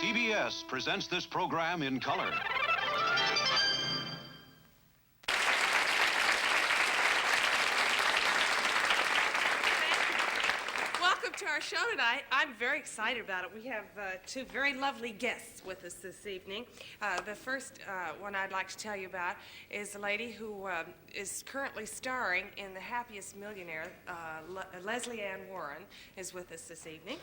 CBS presents this program in color. Welcome to our show tonight. I'm very excited about it. We have two very lovely guests with us this evening. The first one I'd like to tell you about is a lady who is currently starring in The Happiest Millionaire. Lesley Warren is with us this evening.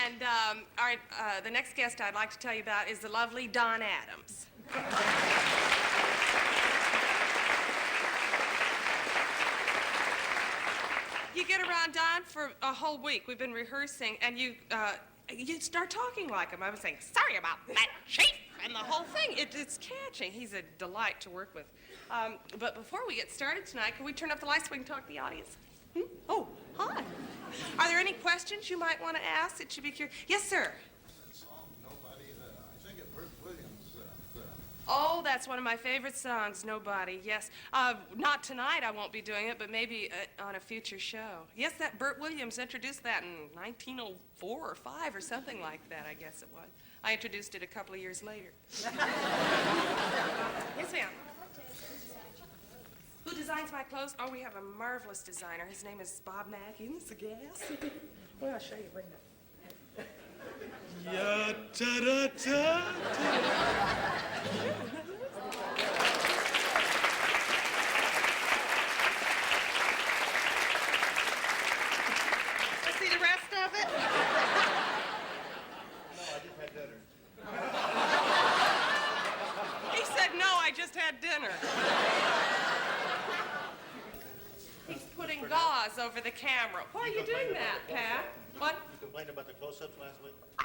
And the next guest I'd like to tell you about is the lovely Don Adams. You get around Don for a whole week. We've been rehearsing, and you start talking like him. I was saying, sorry about that, chief, and the whole thing. It's catching. He's a delight to work with. But before we get started tonight, can we turn up the lights so we can talk to the audience? Oh, hi. Are there any questions you might want to ask that should be curious? Yes, sir. That song, Nobody, I think it Burt Williams. Oh, that's one of my favorite songs, Nobody, yes. Not tonight, I won't be doing it, but maybe on a future show. Yes, that Burt Williams introduced that in 1904 or 5 or something like that, I guess it was. I introduced it a couple of years later. Yes, ma'am. Who designs my clothes? Oh, we have a marvelous designer. His name is Bob Mackey. Isn't this a gas? Well, I'll show you. Bring it. Ya ta da ta. Let's see the rest of it. No, I just had dinner. He said, no, I just had dinner. He's putting gauze over the camera. Why are you doing that, Pat? What? You complained about the close-ups last week? I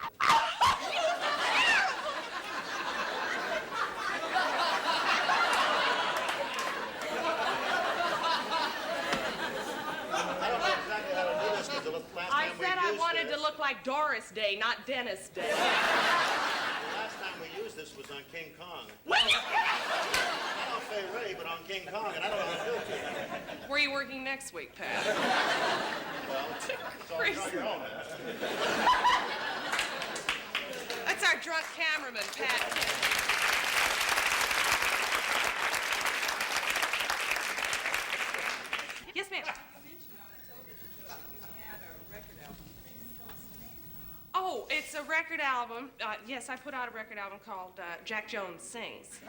don't know exactly how to do this because the last I time we said I used wanted this, to look like Doris Day, not Dennis Day. the last time we used this was on King Kong. Not on Fay Ray, but on King Kong, and I don't know how to do it. Where are you working next week, Pat? Well, it's all on your own. That's our drunk cameraman, Pat. Yes, ma'am. Oh, it's a record album. Yes, I put out a record album called Jack Jones Sings.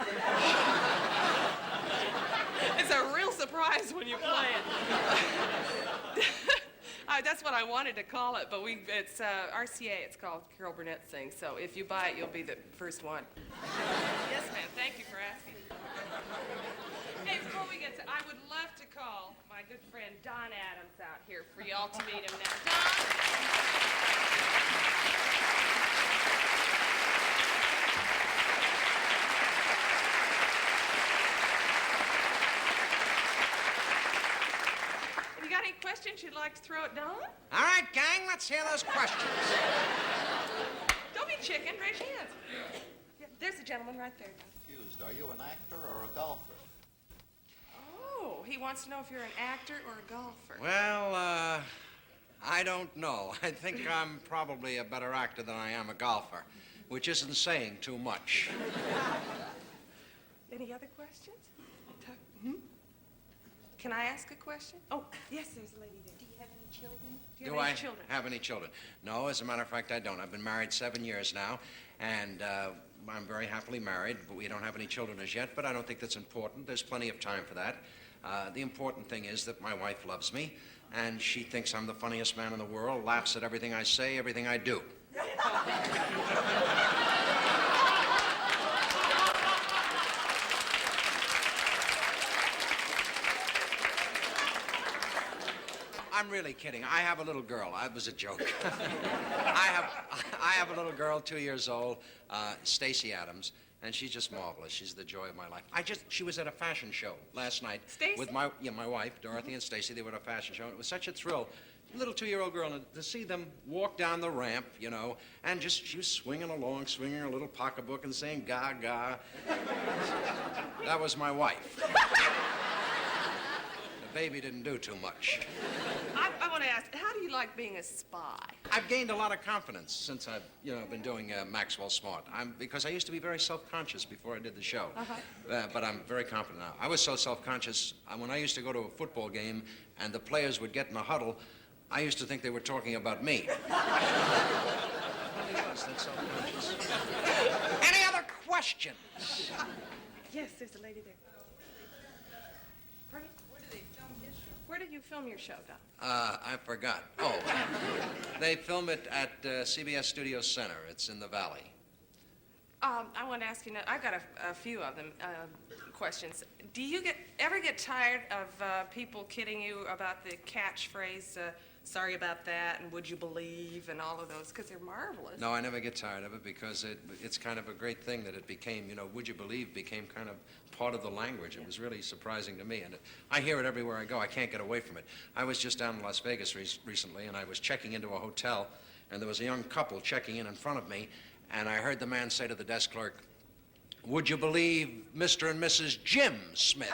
It's a real surprise when you play it. That's what I wanted to call it, but it's RCA. It's called Carol Burnett Sings. So if you buy it, you'll be the first one. Yes, ma'am. Thank you for asking. Hey, before we get to, I would love to call my good friend Don Adams out here for y'all to meet him now. Don? Have you got any questions you'd like to throw at Don? All right, gang, let's hear those questions. Don't be chicken. Raise your hands. Yeah, there's a gentleman right there. Confused. Are you an actor or a golfer? Oh, he wants to know if you're an actor or a golfer. Well, I don't know. I think I'm probably a better actor than I am a golfer, which isn't saying too much. Any other questions? Can I ask a question? Oh, yes, there's a lady there. Do you have any children? Do you Do have I any children? have any children? No, as a matter of fact, I don't. I've been married 7 years now, and I'm very happily married, but we don't have any children as yet, but I don't think that's important. There's plenty of time for that. The important thing is that my wife loves me, and she thinks I'm the funniest man in the world, laughs at everything I say, everything I do. I'm really kidding. I have a little girl. That was a joke. I have a little girl, 2 years old, Stacy Adams, and she's just marvelous. She's the joy of my life. She was at a fashion show last night Stacy? with my wife, Dorothy and Stacy. They were at a fashion show. And it was such a thrill. Little 2-year-old girl, and to see them walk down the ramp, you know, and just she was swinging along, swinging her little pocketbook and saying "Gaga." That was my wife. baby didn't do too much. I want to ask, how do you like being a spy? I've gained a lot of confidence since I've, been doing Maxwell Smart. Because I used to be very self-conscious before I did the show. But I'm very confident now. I was so self-conscious, when I used to go to a football game and the players would get in a huddle, I used to think they were talking about me. Any other questions? Yes, there's a lady there. Pardon? Where do they film his show? Where did you film your show, Don? I forgot. Oh, they film it at CBS Studio Center. It's in the Valley. I want to ask you, I've got a few of them, questions. Do you ever get tired of people kidding you about the catchphrase, sorry about that, and would you believe, and all of those, because they're marvelous? No, I never get tired of it because it's kind of a great thing that it became, would you believe became kind of part of the language. It was really surprising to me, and I hear it everywhere I go. I can't get away from it. I was just down in Las Vegas recently, and I was checking into a hotel, and there was a young couple checking in front of me, and I heard the man say to the desk clerk, would you believe Mr. and Mrs. Jim Smith?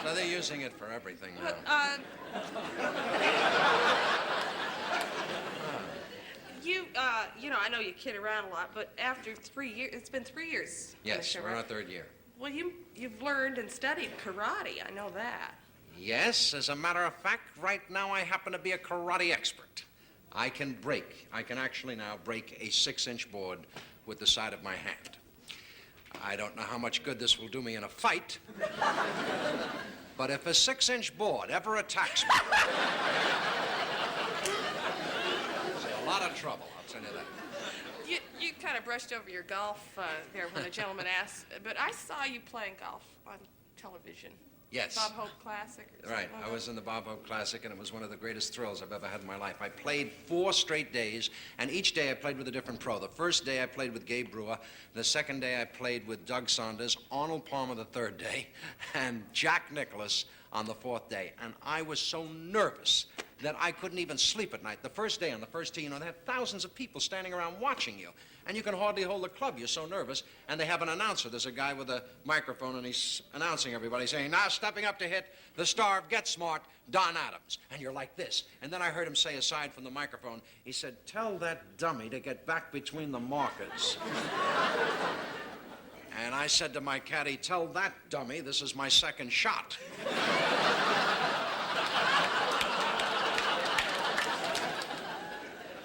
So they're using it for everything now. I know you kid around a lot, but after 3 years, it's been 3 years. Yes, Commissioner, we're in our right? third year. Well, you've learned and studied karate. I know that. Yes, as a matter of fact, right now I happen to be a karate expert. I can actually now break a 6-inch board with the side of my hand. I don't know how much good this will do me in a fight, but if a 6-inch board ever attacks me, it's a lot of trouble, I'll tell you that. You kind of brushed over your golf there when the gentleman asked, but I saw you playing golf on television. Yes. Bob Hope Classic. Or Right. something like I was in the Bob Hope Classic, and it was one of the greatest thrills I've ever had in my life. I played 4 straight days, and each day I played with a different pro. The first day I played with Gabe Brewer. The second day I played with Doug Saunders, Arnold Palmer the third day, and Jack Nicklaus on the 4th day. And I was so nervous that I couldn't even sleep at night. The first day on the first tee, they have thousands of people standing around watching you, and you can hardly hold the club. You're so nervous. And they have an announcer. There's a guy with a microphone, and he's announcing everybody, saying, now stepping up to hit the star of Get Smart, Don Adams. And you're like this. And then I heard him say, aside from the microphone, he said, tell that dummy to get back between the markers. And I said to my caddy, tell that dummy this is my second shot.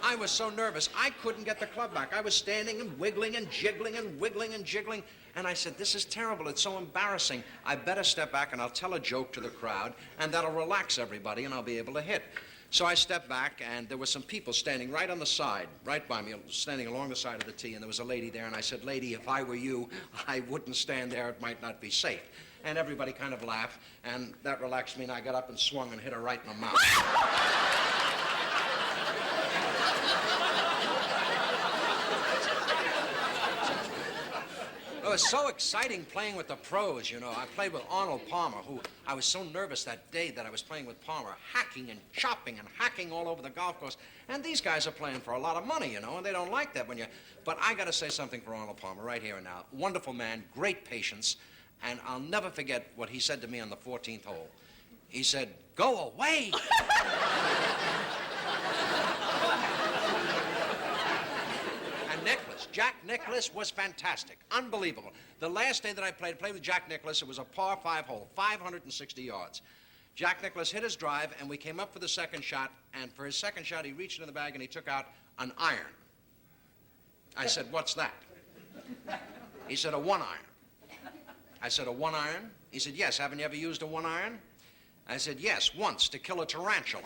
I was so nervous, I couldn't get the club back. I was standing and wiggling and jiggling and wiggling and jiggling. And I said, this is terrible. It's so embarrassing. I better step back and I'll tell a joke to the crowd, and that'll relax everybody, and I'll be able to hit. So I stepped back, and there were some people standing right on the side, right by me, standing along the side of the tee, and there was a lady there, and I said, lady, if I were you, I wouldn't stand there. It might not be safe. And everybody kind of laughed, and that relaxed me, and I got up and swung and hit her right in the mouth. It was so exciting playing with the pros, I played with Arnold Palmer, who I was so nervous that day that I was playing with Palmer, hacking and chopping and hacking all over the golf course. And these guys are playing for a lot of money, and they don't like that when you... But I got to say something for Arnold Palmer right here and now. Wonderful man, great patience, and I'll never forget what he said to me on the 14th hole. He said, go away! Jack Nicklaus was fantastic, unbelievable. The last day that I played with Jack Nicklaus, it was a par 5 hole, 560 yards. Jack Nicklaus hit his drive, and we came up for the second shot, and for his second shot, he reached in the bag and he took out an iron. I said, what's that? He said, a 1-iron. I said, a 1-iron? He said, yes, haven't you ever used a 1-iron? I said, yes, once, to kill a tarantula.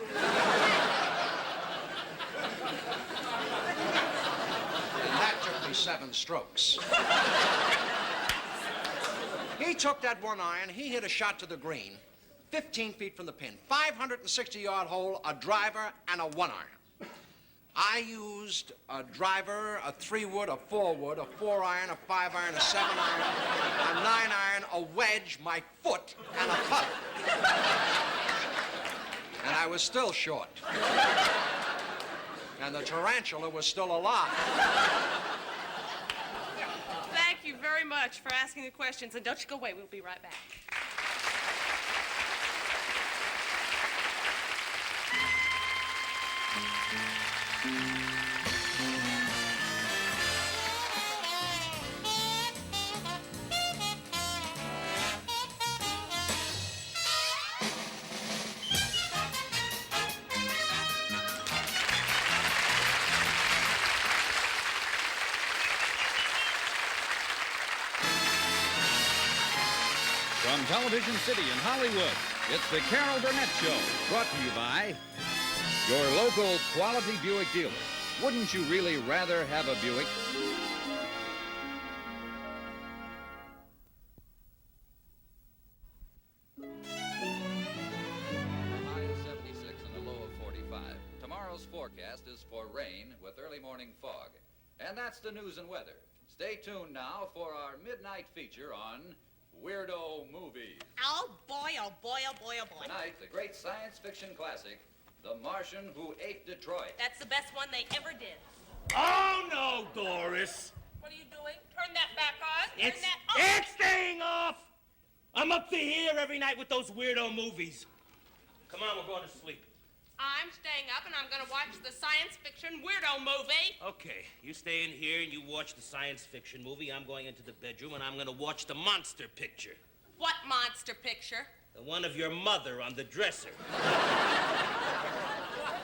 That took me 7 strokes. He took that 1-iron, he hit a shot to the green, 15 feet from the pin, 560-yard hole, a driver, and a 1-iron. I used a driver, a 3-wood, a 4-wood, a 4-iron, a 5-iron, a 7-iron, a 9-iron, a wedge, my foot, and a putter. And I was still short. And the tarantula was still alive. Thank you very much. much for asking the questions, and don't you go away. We'll be right back. From Television City in Hollywood, it's the Carol Burnett Show, brought to you by your local quality Buick dealer. Wouldn't you really rather have a Buick? A high of 76 and a low of 45. Tomorrow's forecast is for rain with early morning fog. And that's the news and weather. Stay tuned now for our midnight feature on Weirdo Movies. Oh, boy, oh, boy, oh, boy, oh, boy. Tonight, the great science fiction classic, The Martian Who Ate Detroit. That's the best one they ever did. Oh, no, Doris. What are you doing? Turn that back on. Turn It's, that off. it's staying off. I'm up to here every night with those weirdo movies. Come on, we're going to sleep. I'm staying up and I'm going to watch the science fiction weirdo movie. Okay, you stay in here and you watch the science fiction movie. I'm going into the bedroom and I'm going to watch the monster picture. What monster picture? The one of your mother on the dresser.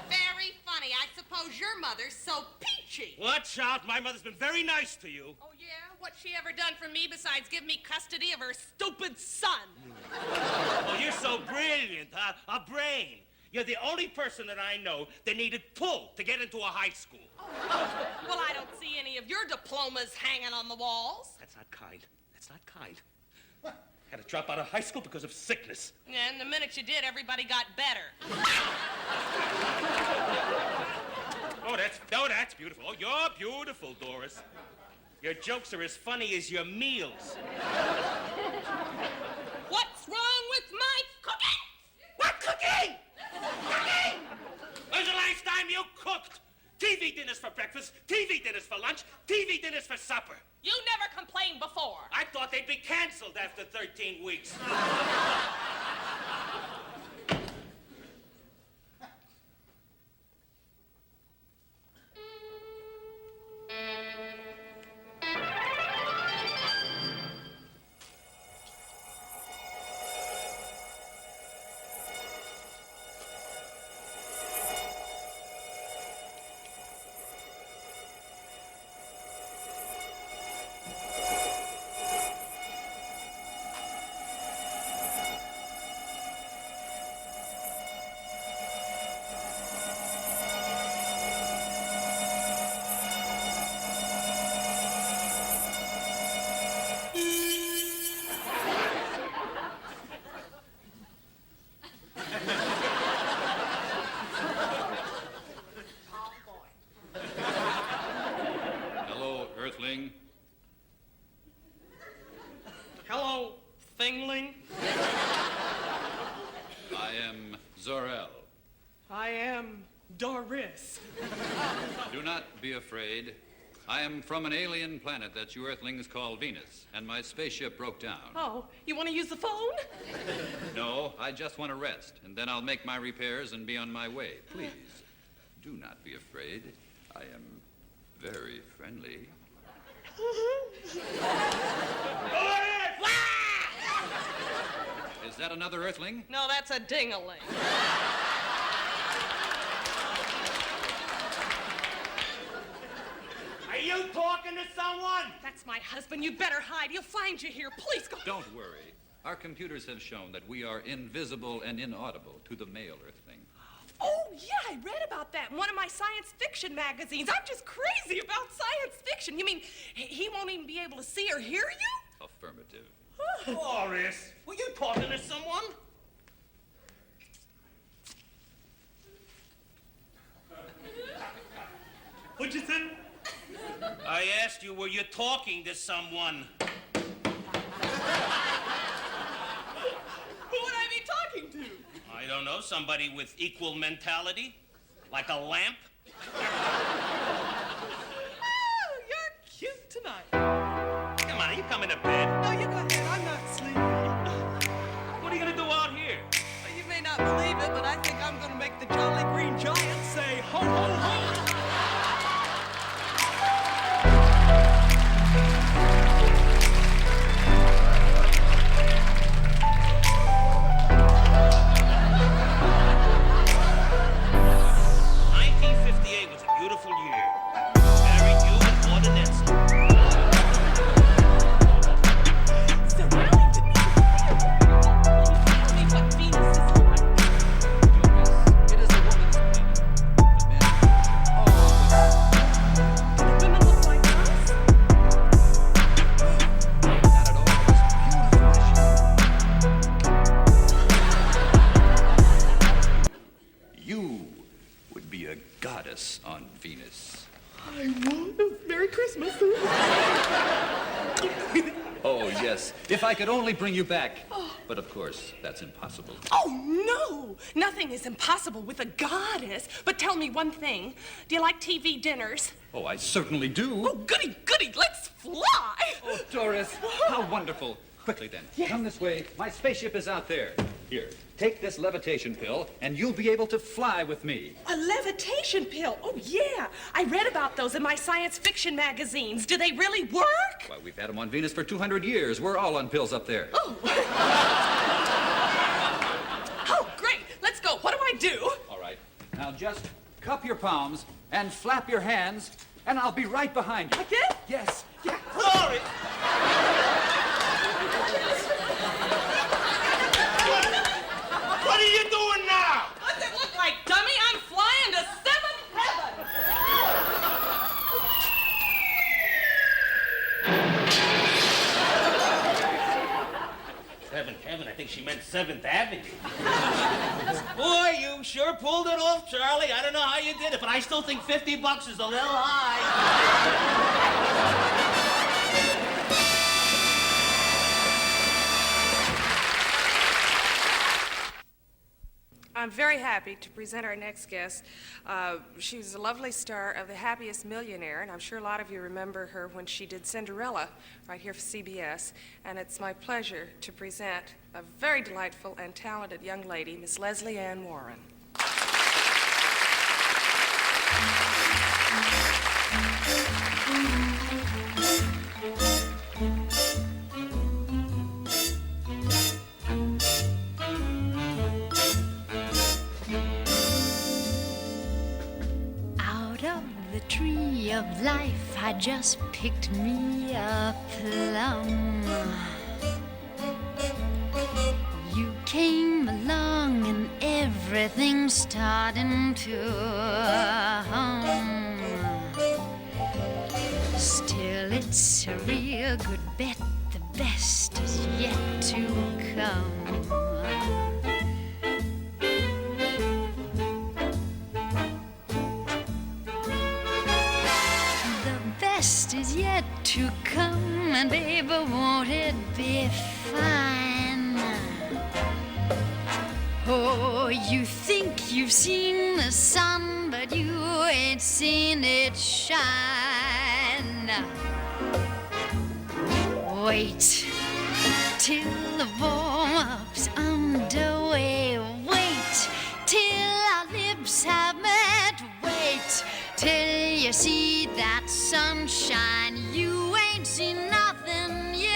Very funny. I suppose your mother's so peachy. Watch out, my mother's been very nice to you. Oh, yeah? What's she ever done for me besides give me custody of her stupid son? Oh, you're so brilliant, huh? A brain. You're the only person that I know that needed pull to get into a high school. Well, I don't see any of your diplomas hanging on the walls. That's not kind. That's not kind. Had to drop out of high school because of sickness. And the minute you did, everybody got better. Oh, that's beautiful. Oh, you're beautiful, Doris. Your jokes are as funny as your meals. What's wrong with my cooking? What cooking? Cooking? When's the last time you cooked? TV dinners for breakfast, TV dinners for lunch, TV dinners for supper. You never complained before. I thought they'd be canceled after 13 weeks. Hello, Earthling. Hello, Thingling. I am Zor-El. I am Doris. Do not be afraid. I am from an alien planet that you Earthlings call Venus, and my spaceship broke down. Oh, you want to use the phone? No, I just want to rest, and then I'll make my repairs and be on my way. Please, do not be afraid. I am very friendly. Is that another Earthling? No, that's a ding-a-ling. Are you talking to someone? That's my husband. You'd better hide. He'll find you here. Please go. Don't worry. Our computers have shown that we are invisible and inaudible to the male Earthling. Oh, yeah, I read about that in one of my science fiction magazines. I'm just crazy about science fiction. You mean he won't even be able to see or hear you? Affirmative. Doris, were you talking to someone? What'd you say? I asked you, were you talking to someone? Who would I be talking to? I don't know, somebody with equal mentality? Like a lamp? Oh, you're cute tonight. Come on, are you coming coming to bed. No, you go ahead. I'm not sleepy. What are you gonna do out here? You may not believe it, but I think I'm going to make the Jolly Green Giant say ho, ho, ho. On Venus. I want Merry Christmas. Oh, yes. If I could only bring you back. But of course, that's impossible. Oh, no! Nothing is impossible with a goddess. But tell me one thing. Do you like TV dinners? Oh, I certainly do. Oh, goody, goody. Let's fly. Oh, Doris, how wonderful. Quickly then, come this way. My spaceship is out there. Here, take this levitation pill, and you'll be able to fly with me. A levitation pill? Oh, yeah. I read about those in my science fiction magazines. Do they really work? Why, we've had them on Venus for 200 years. We're all on pills up there. Oh. Oh, great. Let's go. What do I do? All right. Now just cup your palms and flap your hands, and I'll be right behind you. Like this? Yes. Yeah. Glory! What are you doing now? What's it look like, dummy? I'm flying to seventh heaven. Seventh Heaven? I think she meant 7th Avenue. Boy, you sure pulled it off, Charlie. I don't know how you did it, but I still think $50 is a little high. I'm very happy to present our next guest. She's a lovely star of The Happiest Millionaire, and I'm sure a lot of you remember her when she did Cinderella right here for CBS. And it's my pleasure to present a very delightful and talented young lady, Miss Lesley Ann Warren. Tree of life, I just picked me a plum. You came along and everything's starting to hum. Still, it's a real good bet, the best is yet to come. Is yet to come, and baby, won't it be fine? Oh, you think you've seen the sun, but you ain't seen it shine. Wait till the warm-up's underway. Wait till our lips have met. Wait till you see that sunshine. You ain't seen nothing yet.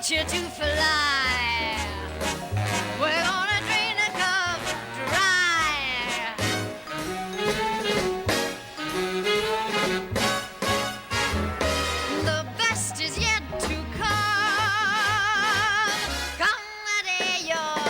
teach you to fly. We're gonna drain the cup dry. The best is yet to come. Come the day you're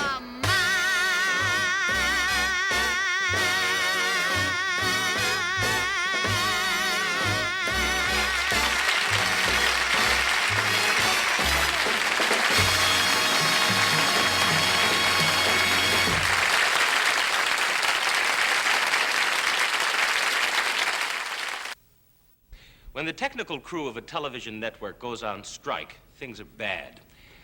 When the technical crew of a television network goes on strike, things are bad.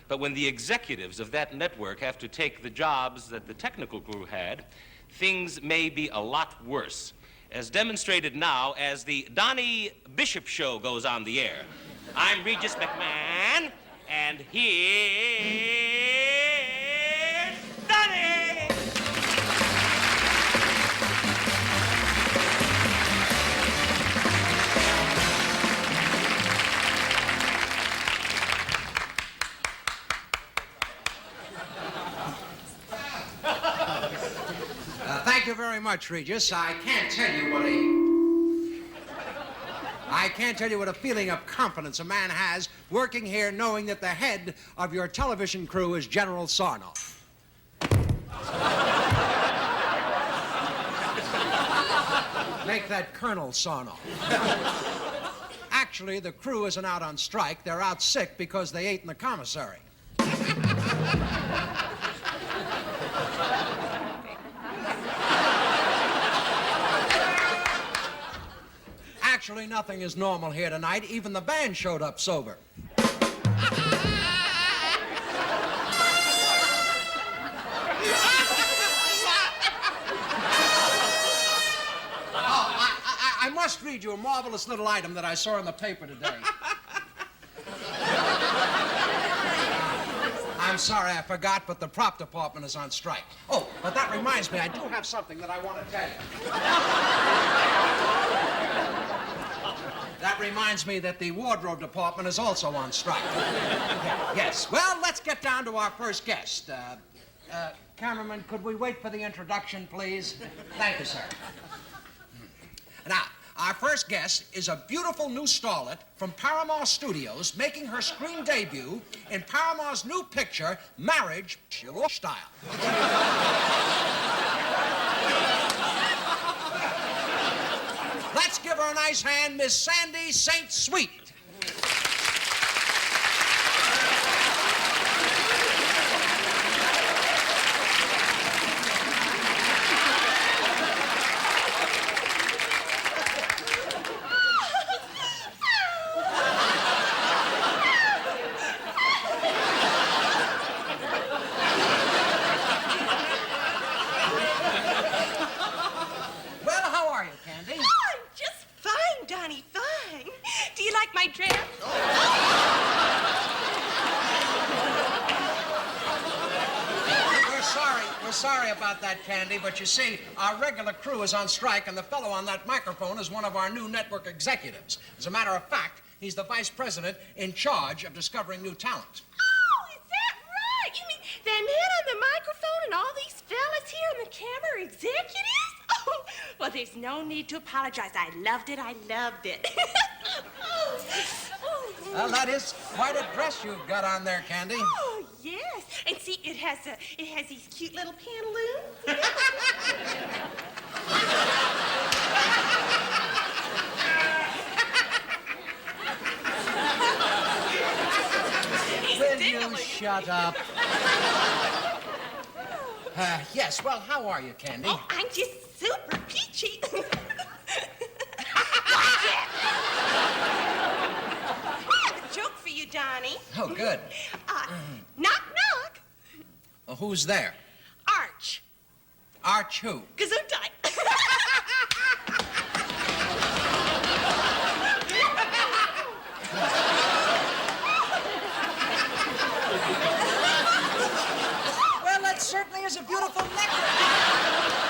But when the executives of that network have to take the jobs that the technical crew had, things may be a lot worse, as demonstrated now as the Donnie Bishop Show goes on the air. I'm Regis McMahon, and here's Donnie! Thank you very much, Regis. I can't tell you what a feeling of confidence a man has working here knowing that the head of your television crew is General Sarnoff. Make that Colonel Sarnoff. Actually, the crew isn't out on strike. They're out sick because they ate in the commissary. Actually, nothing is normal here tonight. Even the band showed up sober. I must read you a marvelous little item that I saw in the paper today. I'm sorry, I forgot, but the prop department is on strike. Oh, but that reminds me, I do have something that I want to tell you. That reminds me that the wardrobe department is also on strike. Yes, well, let's get down to our first guest. Cameraman, could we wait for the introduction, please? Thank you, sir. Now, our first guest is a beautiful new starlet from Paramount Studios making her screen debut in Paramount's new picture, Marriage Style. Let's give her a nice hand, Miss Sandy St. Sweet. Sorry about that, Candy, but you see, our regular crew is on strike, and the fellow on that microphone is one of our new network executives. As a matter of fact, he's the vice president in charge of discovering new talent. Oh, is that right? You mean that man on the microphone and all these fellas here on the camera are executives? Oh, well, there's no need to apologize. I loved it. Well, that is quite a dress you've got on there, Candy. Oh, yes. And see, it has these cute little pantaloons. Will you shut up? Yes, well, how are you, Candy? Oh, I'm just super peachy. Donnie. Oh, good. Knock, knock. Well, who's there? Arch. Arch who? Gesundheit. Well, that certainly is a beautiful necklace.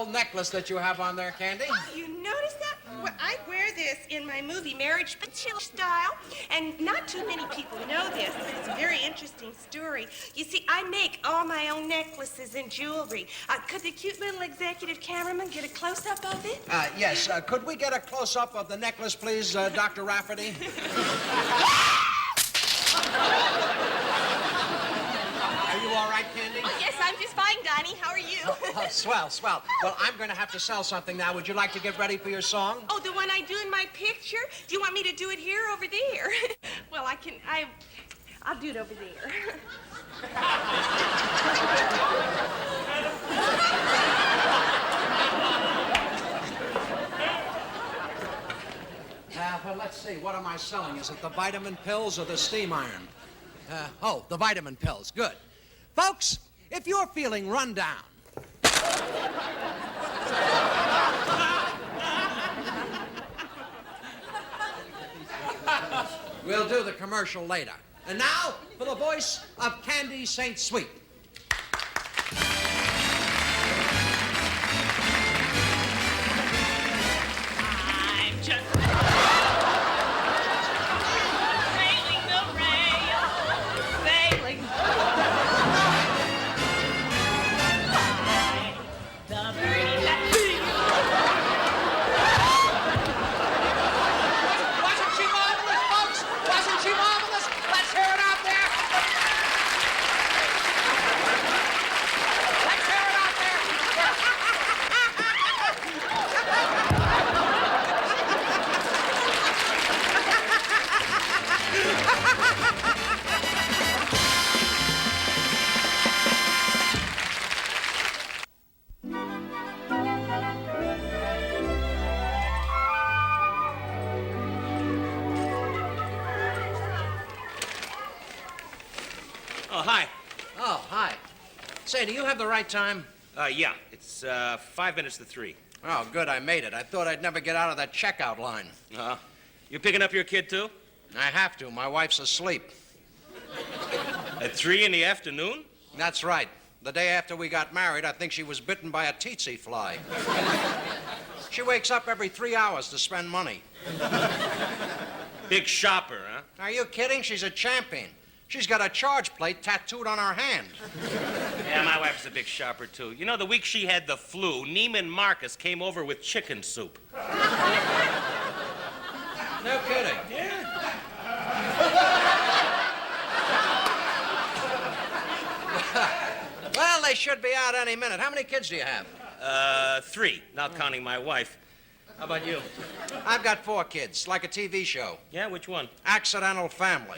gold necklace that you have on there, Candy? Oh, you noticed that? Well, I wear this in my movie Marriage Style, and not too many people know this, but it's a very interesting story. You see, I make all my own necklaces and jewelry. Could the cute little executive cameraman get a close-up of it? Yes. Could we get a close-up of the necklace, please, Dr. Rafferty? Are you all right, Candy? Oh, yes, I'm just fine, Donnie. How are you? Oh, swell, swell. Well, I'm going to have to sell something now. Would you like to get ready for your song? Oh, the one I do in my picture? Do you want me to do it here or over there? Well, I'll do it over there. Well, let's see. What am I selling? Is it the vitamin pills or the steam iron? The vitamin pills. Good. Folks, if you're feeling run down, we'll do the commercial later. And now, for the voice of Candy St. Sweet. I'm just sailing the rail, sailing by the birdie that Wasn't she marvelous, folks? Wasn't she marvelous? Let's hear it out there. Let's hear it out there. Oh, hi. Oh, hi. Say, do you have the right time? Yeah, it's 5 minutes to 3. Oh, good, I made it. I thought I'd never get out of that checkout line. You picking up your kid, too? I have to. My wife's asleep. At 3 in the afternoon? That's right. The day after we got married, I think she was bitten by a tsetse fly. She wakes up every 3 hours to spend money. Big shopper, huh? Are you kidding? She's a champion. She's got a charge plate tattooed on her hand. Yeah, my wife's a big shopper, too. You know, the week she had the flu, Neiman Marcus came over with chicken soup. No kidding. Yeah. Well, they should be out any minute. How many kids do you have? 3, not counting my wife. How about you? I've got 4 kids, like a TV show. Yeah, which one? Accidental family.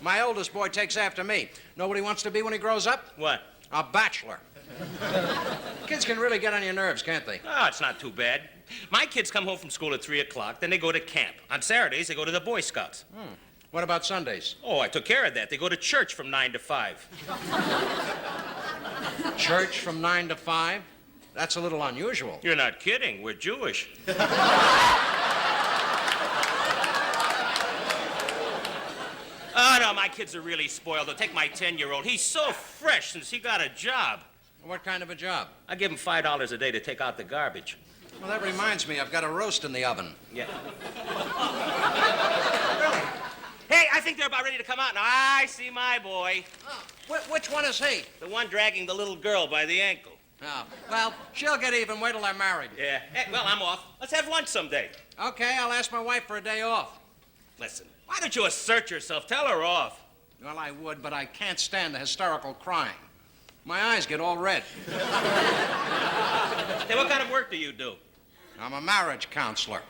My oldest boy takes after me. Know what he wants to be when he grows up? What? A bachelor. Kids can really get on your nerves, can't they? Oh, it's not too bad. My kids come home from school at 3 o'clock, then they go to camp. On Saturdays, they go to the Boy Scouts. What about Sundays? Oh, I took care of that. They go to church from 9 to 5. Church from 9 to 5? That's a little unusual. You're not kidding. We're Jewish. Oh, no, my kids are really spoiled. They'll take my 10-year-old. He's so fresh since he got a job. What kind of a job? I give him $5 a day to take out the garbage. Well, that reminds me, I've got a roast in the oven. Yeah. Hey, I think they're about ready to come out. Now, I see my boy. Oh, which one is he? The one dragging the little girl by the ankle. Oh, well, she'll get even. Wait till they're married. Yeah. Hey, well, I'm off. Let's have lunch someday. Okay, I'll ask my wife for a day off. Listen, why don't you assert yourself? Tell her off. Well, I would, but I can't stand the hysterical crying. My eyes get all red. Hey, what kind of work do you do? I'm a marriage counselor.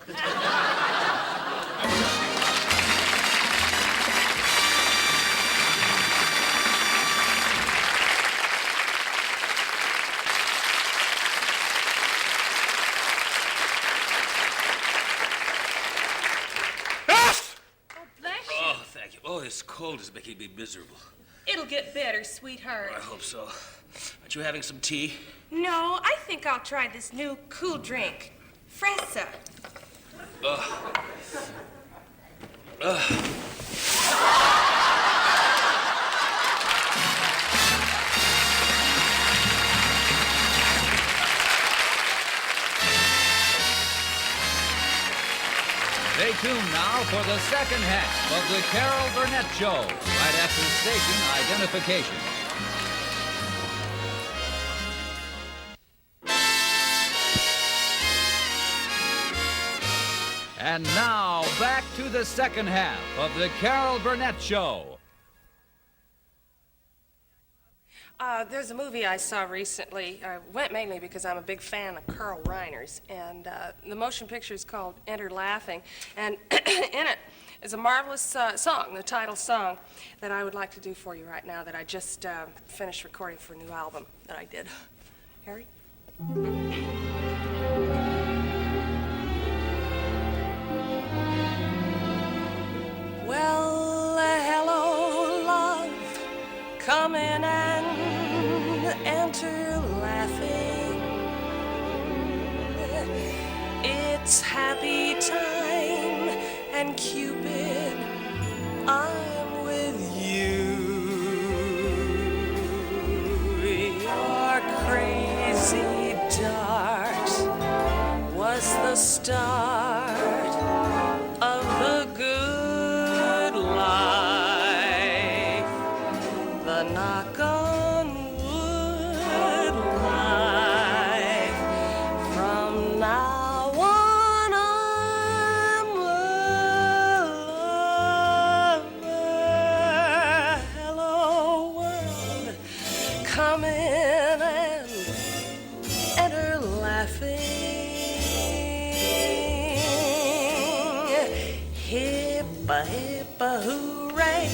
Oh, thank you. Oh, this cold is making me miserable. It'll get better, sweetheart. I hope so. Aren't you having some tea? No, I think I'll try this new cool drink, Fresa. Stay tuned now for the second half of the Carol Burnett Show, right after station identification. And now, back to the second half of the Carol Burnett Show. There's a movie I saw recently. I went mainly because I'm a big fan of Carl Reiner's, and the motion picture is called Enter Laughing, and in it is a marvelous song, the title song, that I would like to do for you right now that I just finished recording for a new album that I did. Harry? Well, hello, love, come in and enter laughing. It's happy time, and Cupid, I'm with you. Your crazy dart was the start of the good life. The knock on wood life. From now on, I'm a lover. Hello, world, come in and enter laughing. Hippa, hippa, hooray,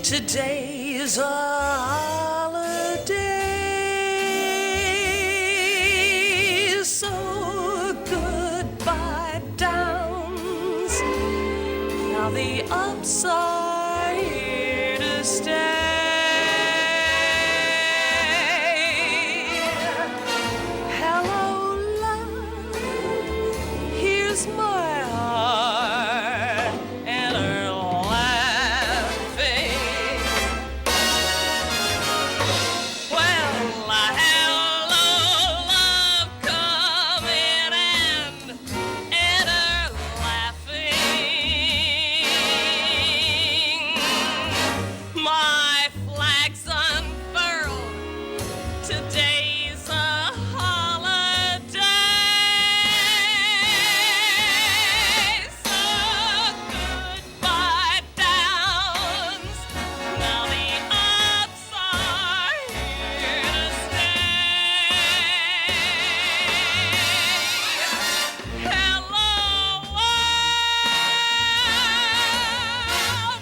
today's a holiday. So goodbye, downs, now the ups are here to stay. Hello, love, here's my heart, enter laughing. Well, hello, love, come in and enter laughing. My flag's unfurled, today's a holiday. So goodbye, downs, now the ups are here to stay. Hello, world,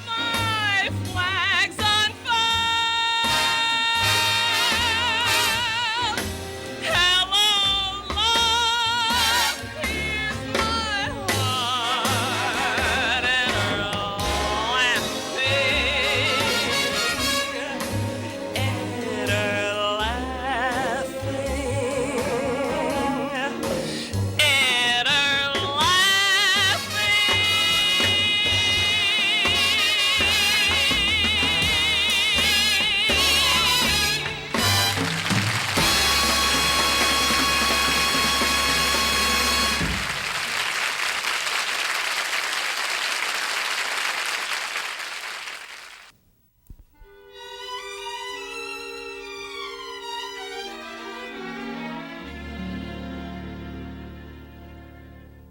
my flag's unfurled. Hello, love, here's my heart, enter laughing. Enter laughing. Enter laughing.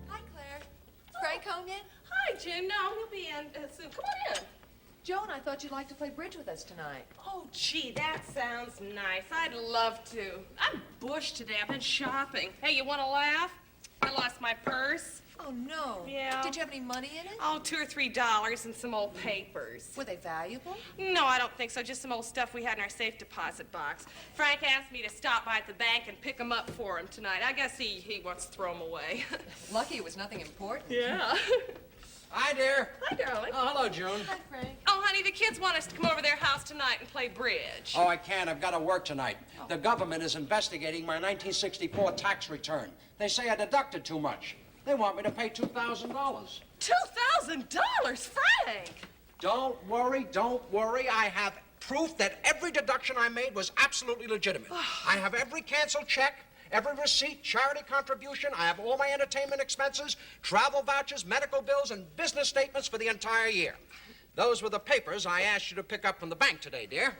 Hi, Claire. Is Frank home yet? Hi, Jim. No, he'll be in soon. Come on in. Joan, I thought you'd like to play bridge with us tonight. Oh, gee, that sounds nice. I'd love to. I'm bushed today. I've been shopping. Hey, you want to laugh? I lost my purse. Oh, no. Yeah. Did you have any money in it? Oh, $2 or $3 and some old papers. Were they valuable? No, I don't think so. Just some old stuff we had in our safe deposit box. Frank asked me to stop by at the bank and pick them up for him tonight. I guess he wants to throw them away. Lucky it was nothing important. Yeah. Hi, dear. Hi, darling. Oh, hello, June. Hi, Frank. Oh, honey, the kids want us to come over to their house tonight and play bridge. Oh, I can't. I've got to work tonight. The government is investigating my 1964 tax return. They say I deducted too much. They want me to pay $2,000. $2,000, Frank! Don't worry, don't worry. I have proof that every deduction I made was absolutely legitimate. I have every canceled check, Every receipt, charity contribution. I have all my entertainment expenses, travel vouchers, medical bills, and business statements for the entire year. Those were the papers I asked you to pick up from the bank today, dear.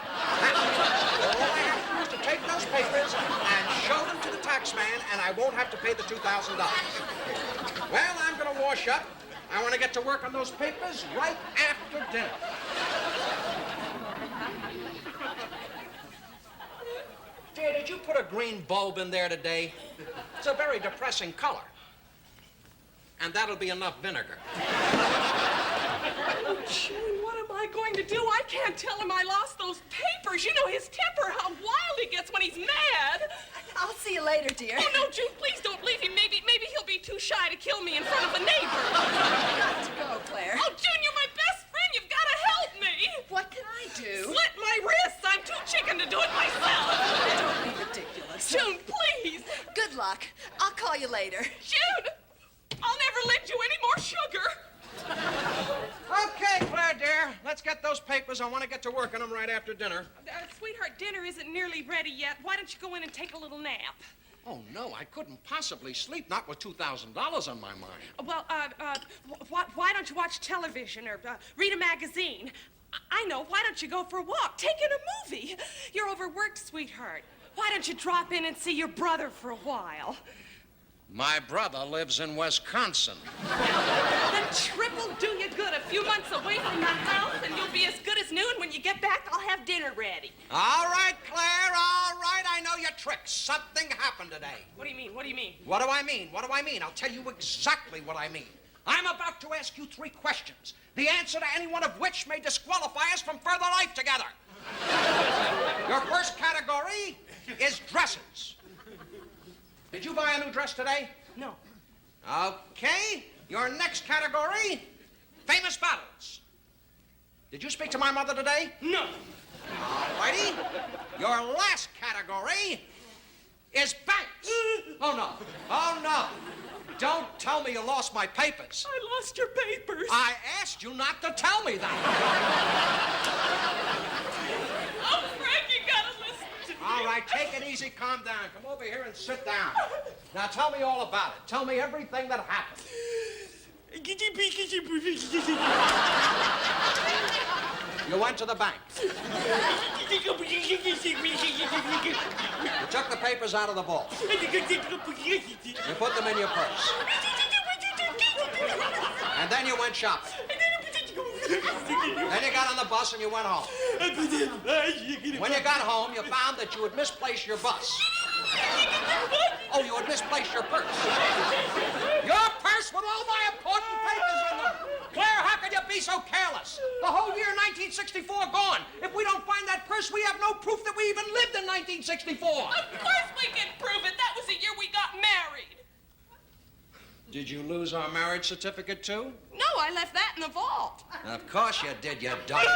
All I have to do is to take those papers and show them to the tax man, and I won't have to pay the $2,000. Well, I'm going to wash up. I want to get to work on those papers right after dinner. Dear, did you put a green bulb in there today? It's a very depressing color. And that'll be enough vinegar. Oh, June, what am I going to do? I can't tell him I lost those papers. You know his temper, how wild he gets when he's mad. I'll see you later, dear. Oh, no, June, please don't leave him. Maybe he'll be too shy to kill me in front of a neighbor. You've got to go, Claire. Oh, June, you're my best friend. You've got to help me. What can I do? Slit my wrists. I'm too chicken to do it myself. Don't be ridiculous. June, please. Good luck. I'll call you later. June, I'll never lend you any more sugar. Okay, Claire, dear. Let's get those papers. I want to get to work on them right after dinner. Sweetheart, dinner isn't nearly ready yet. Why don't you go in and take a little nap? Oh, no, I couldn't possibly sleep, not with $2,000 on my mind. Well, why don't you watch television or read a magazine? I know. Why don't you go for a walk? Take in a movie. You're overworked, sweetheart. Why don't you drop in and see your brother for a while? My brother lives in Wisconsin. Then triple do you good. A few months away from the house, and you'll be as good as new. And when you get back, I'll have dinner ready. All right, Claire, all right. I know your tricks. Something happened today. What do you mean? What do you mean? What do I mean? What do I mean? I'll tell you exactly what I mean. I'm about to ask you 3 questions, the answer to any one of which may disqualify us from further life together. Your first category is dresses. Did you buy a new dress today? No. Okay. Your next category, famous battles. Did you speak to my mother today? No. All righty. Your last category is banks. Oh, no. Oh, no. Don't tell me you lost my papers. I lost your papers. I asked you not to tell me that. Oh, Frank, you gotta listen to me. All right, take it easy, calm down. Come over here and sit down. Now tell me all about it. Tell me everything that happened. You went to the bank. You took the papers out of the vault. You put them in your purse. And then you went shopping. Then you got on the bus and you went home. When you got home, you found that you had misplaced your bus. Oh, you had misplaced your purse. Your purse with all my important papers in them. Claire, how could you be so careless? The whole year 1964 gone. If we don't find that purse, we have no proof that we even lived in 1964. Of course we can prove it. That was the year we got married. Did you lose our marriage certificate, too? No, I left that in the vault. Of course you did, you dummy.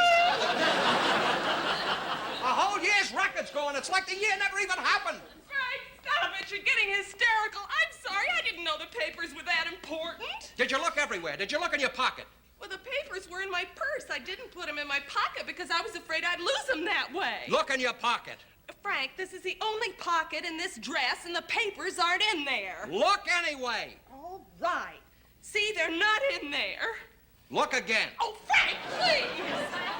A whole year's record's going. It's like the year never even happened. Frank, stop it. You're getting hysterical. I'm sorry. I didn't know the papers were that important. Did you look everywhere? Did you look in your pocket? Well, the papers were in my purse. I didn't put them in my pocket because I was afraid I'd lose them that way. Look in your pocket. Frank, this is the only pocket in this dress, and the papers aren't in there. Look anyway. All right. See, they're not in there. Look again. Oh, Frank, please.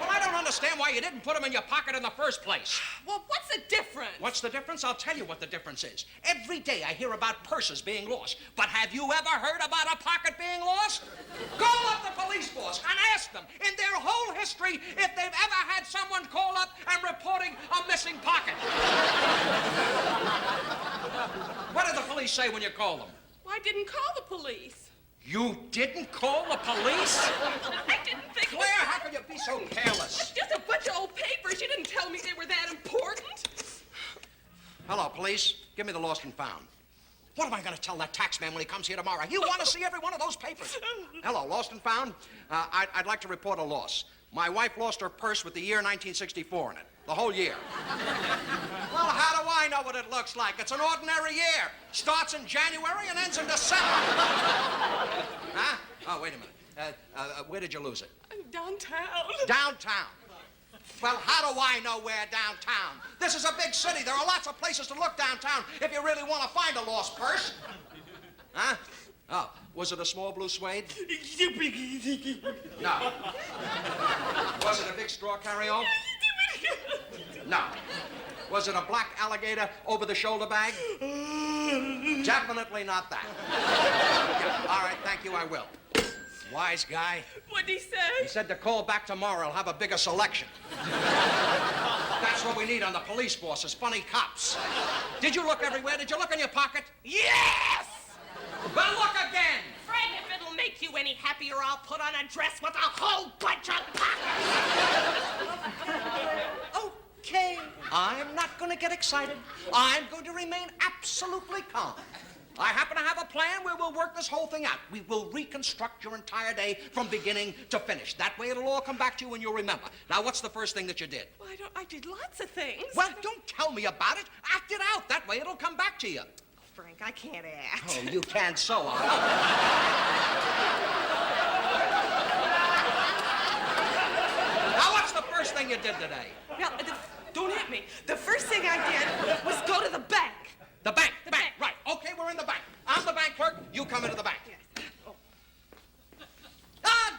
Well, I don't understand why you didn't put them in your pocket in the first place. Well, what's the difference? What's the difference? I'll tell you what the difference is. Every day I hear about purses being lost. But have you ever heard about a pocket being lost? Call up the police force and ask them in their whole history if they've ever had someone call up and reporting a missing pocket. What did the police say when you called them? Well, I didn't call the police. You didn't call the police? I didn't think... Claire, how could you be so careless? Just a bunch of old papers. You didn't tell me they were that important. Hello, police. Give me the lost and found. What am I going to tell that tax man when he comes here tomorrow? He'll want to see every one of those papers. Hello, lost and found. I'd like to report a loss. My wife lost her purse with the year 1964 in it. The whole year. Well, how do I know what it looks like? It's an ordinary year. Starts in January and ends in December. Huh? Oh, wait a minute. Where did you lose it? Downtown. Downtown. Well, how do I know where downtown? This is a big city. There are lots of places to look downtown if you really want to find a lost purse. Huh? Oh, was it a small blue suede? No. Was it a big straw carry-on? No. Was it a black alligator over-the-shoulder bag? Definitely not that. Yeah, all right, thank you, I will. Wise guy. What'd he say? He said to call back tomorrow. I'll have a bigger selection. That's what we need on the police force, is funny cops. Did you look everywhere? Did you look in your pocket? Yes! Well, look again. Fred, if it'll make you any happier, I'll put on a dress with a whole bunch of pockets. Okay. I'm not going to get excited. I'm going to remain absolutely calm. I happen to have a plan where we'll work this whole thing out. We will reconstruct your entire day from beginning to finish. That way it'll all come back to you and you'll remember. Now, what's the first thing that you did? Well, I did lots of things. Well, don't tell me about it. Act it out. That way it'll come back to you. Frank, I can't act. Oh, you can so on. Now, what's the first thing you did today? Now, don't hit me. The first thing I did was go to the bank. The bank. Right. Okay, we're in the bank. I'm the bank clerk. You come into the bank. Yes. Oh.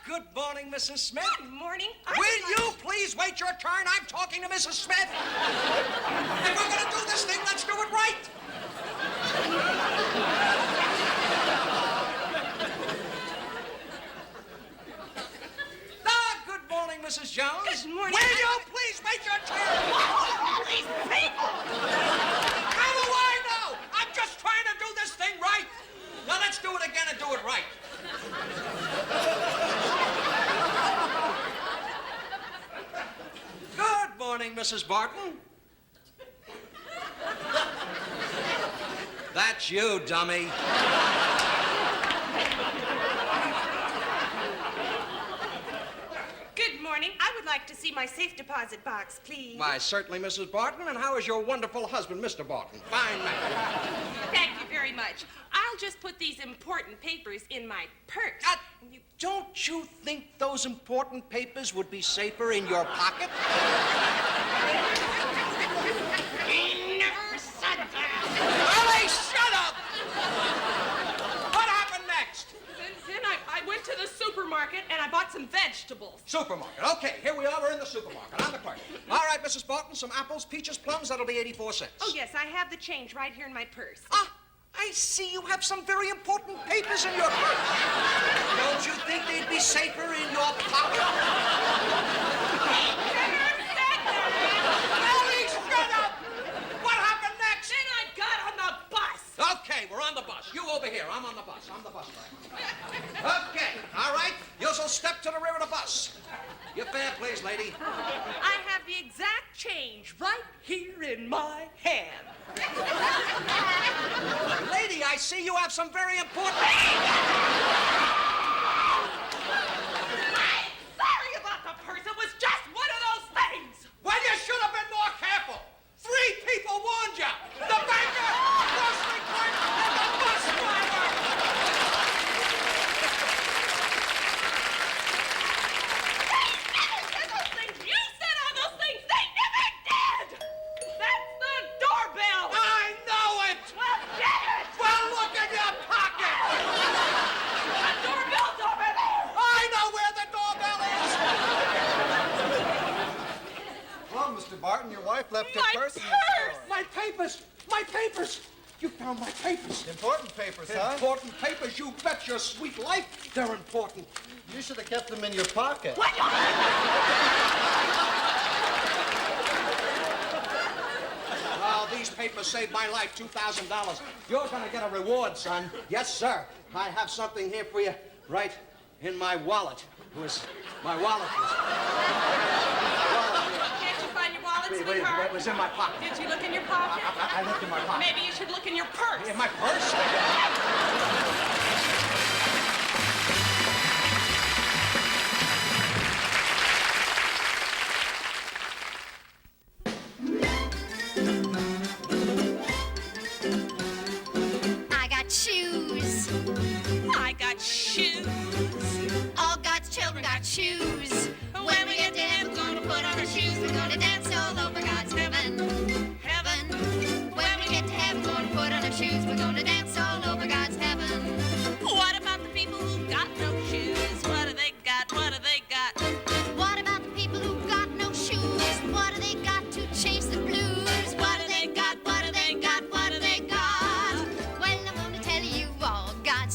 Good morning, Mrs. Smith. Good morning. Will you please wait your turn? I'm talking to Mrs. Smith. If we're going to do this thing, let's do it right. Good morning, Mrs. Jones. Good morning. Will you please wait your turn? All these people! How do I know? I'm just trying to do this thing right. Now let's do it again and do it right. Good morning, Mrs. Barton. That's you, dummy. Good morning. I would like to see my safe deposit box, please. Why, certainly, Mrs. Barton. And how is your wonderful husband, Mr. Barton? Fine man. Thank you very much. I'll just put these important papers in my purse. Don't you think those important papers would be safer in your pocket? He never said that. Ellie, shut up! What happened next? Then I went to the supermarket and I bought some vegetables. Supermarket. Okay, here we are. We're in the supermarket. I'm the clerk. All right, Mrs. Barton, some apples, peaches, plums. That'll be 84 cents. Oh, yes, I have the change right here in my purse. Ah, I see you have some very important papers in your purse. Don't you think they'd be safer in your pocket? Ellie, shut up! What happened next? Then I got on the bus. Okay, we're on the bus. You over here. I'm on the bus. I'm the bus driver. Okay, all right. You'll step to the rear of the bus. Your fare, please, lady. I have the exact change right here in my hand. Lady, I see you have some very important... I'm sorry about the purse. It was just one of those things. Well, you should have been more careful. 3 people warned you. The banker, grocery clerk, and the bus driver. Those things you said on those things, they never did. That's the doorbell. I know it. Well, get it. Well, look in your pocket. The doorbell's over there. I know where the doorbell is. Well, Mr. Barton, your wife left her My purse in the purse! store. My papers. My papers. You found my papers. Important papers, huh? Important papers. You bet your sweet life they're important. You should have kept them in your pocket. Well, these papers saved my life, $2,000. You're going to get a reward, son. Yes, sir. I have something here for you right in my wallet. My wallet was... Can't you find your wallet, sweetheart? It was in my pocket. Did you look in your pocket? I looked in my pocket. Maybe you should look in your purse. In my purse? I got shoes. I got shoes. All God's children got shoes. When we get to heaven, gonna put on our shoes.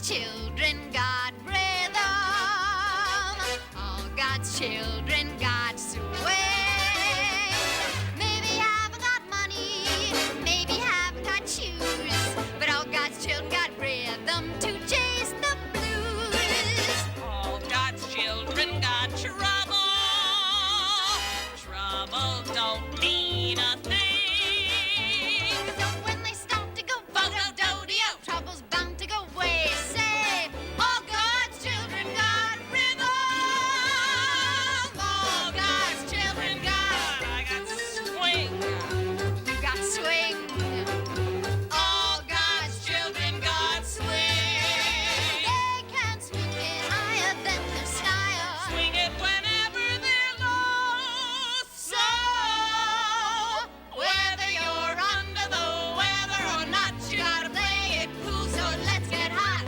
God's children got rhythm. All God's children got swing. Maybe haven't got money, maybe haven't got shoes, but all God's children got rhythm to chase the blues. All God's children got trouble. Trouble don't mean a thing. So when they start to go photo-dodio, trouble's bound to go away. Say, all God's children got rhythm. All God's children got, I got swing. got swing. All God's children got swing. They can swing it higher than the style. Swing it whenever they're low. So, whether you're under the weather or not, you gotta play it cool, so let's get hot.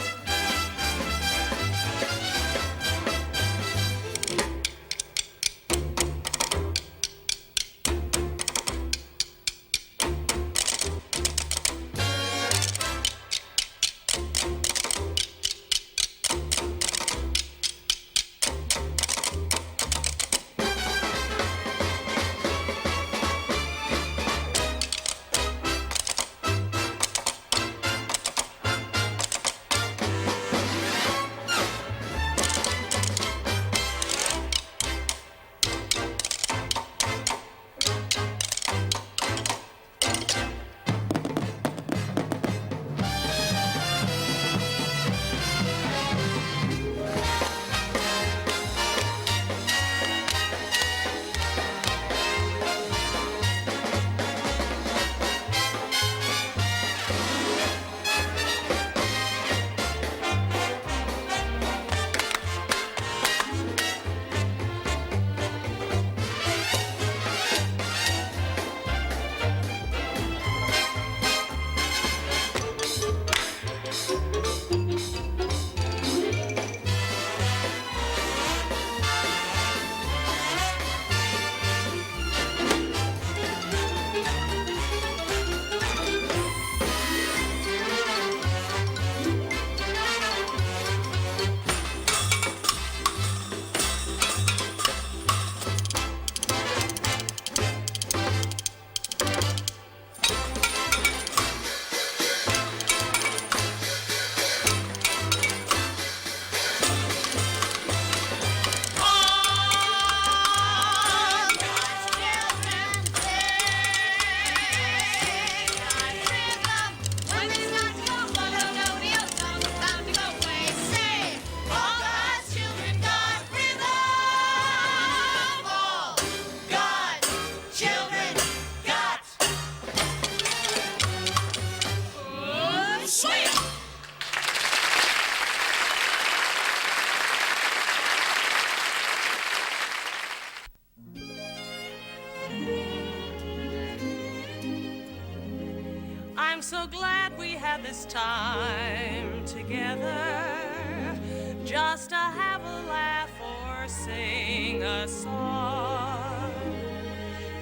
I'm so glad we had this time together, just to have a laugh or sing a song.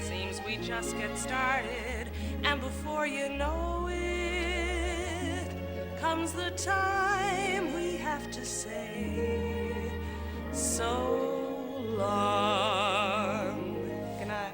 Seems we just get started, and before you know it, comes the time we have to say so long. Good night.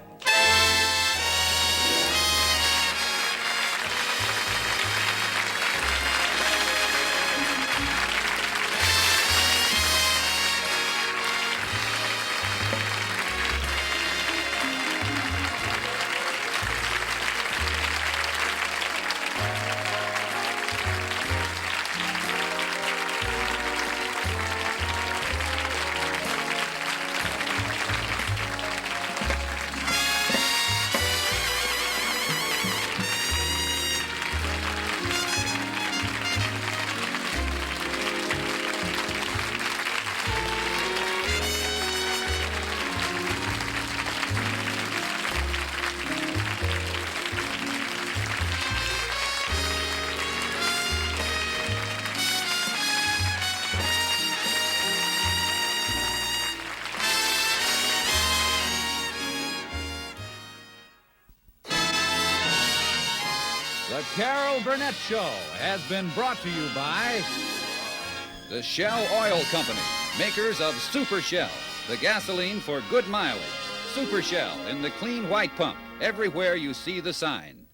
The Carol Burnett Show has been brought to you by The Shell Oil Company, makers of Super Shell, the gasoline for good mileage. Super Shell in the clean white pump, everywhere you see the sign.